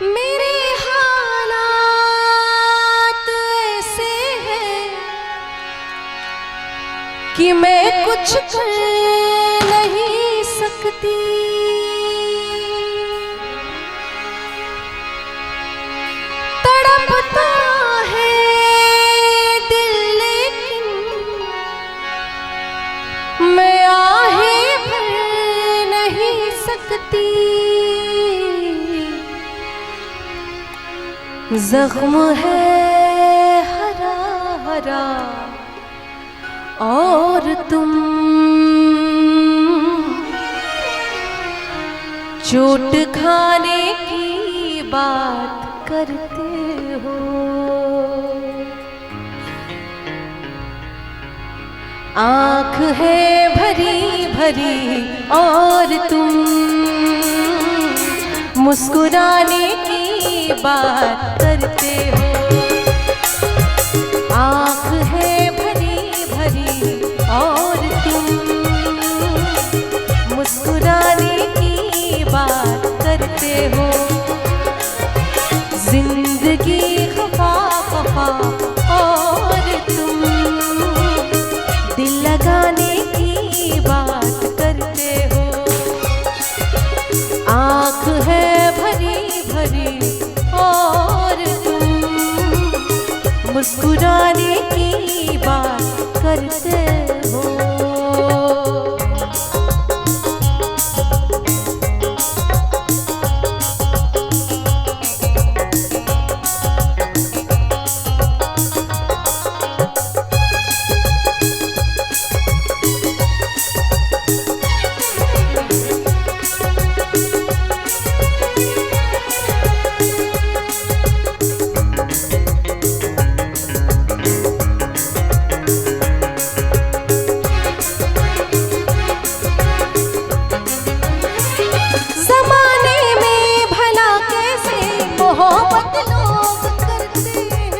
मेरे हालात ऐसे हैं कि मैं कुछ कर नहीं सकती। तड़पता है दिल लेकिन मैं आहें भर नहीं सकती। जख्म है हरा हरा और तुम चोट खाने की बात करते हो। आँख है भरी भरी और तुम मुस्कुराने की बात करते हो। आँख है भरी भरी और तुम मुस्कुराने की बात करते हो। जिंदगी खफा खफा और तुम दिल लगाने की बात करते हो। आँख है भरी भरी और तुम मुस्कुराने की बात करते हो। मोहब्बत लोग करते हैं,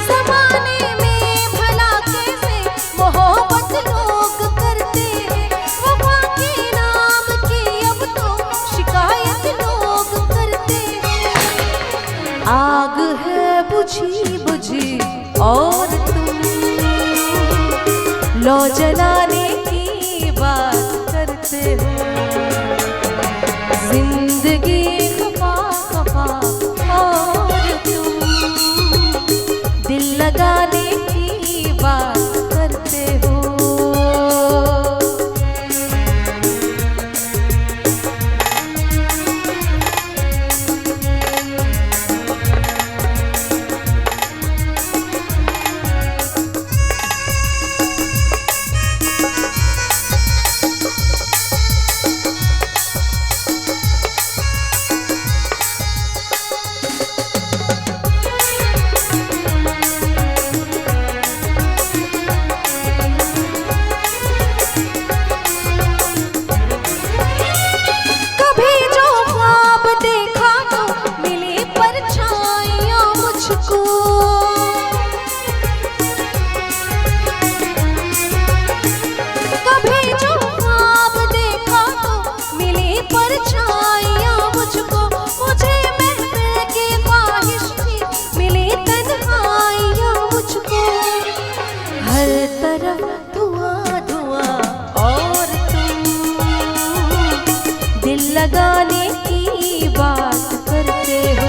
ज़माने में भला कैसे मोहब्बत लोग करते हैं। वफा के नाम की अब तो शिकायत लोग करते हैं। आग है बुझी बुझी और तुम लो जलाने की बात करते हो। जिंदगी खफा खफा और तुम दिल लगाने की बात करते हो। लगाने की बात करते हो।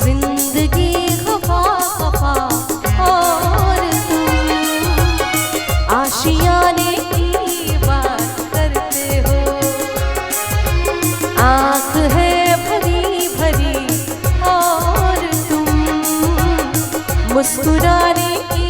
जिंदगी खफा खफा और तुम आशियाने की बात करते हो। आँख है भरी भरी और तुम मुस्कुराने की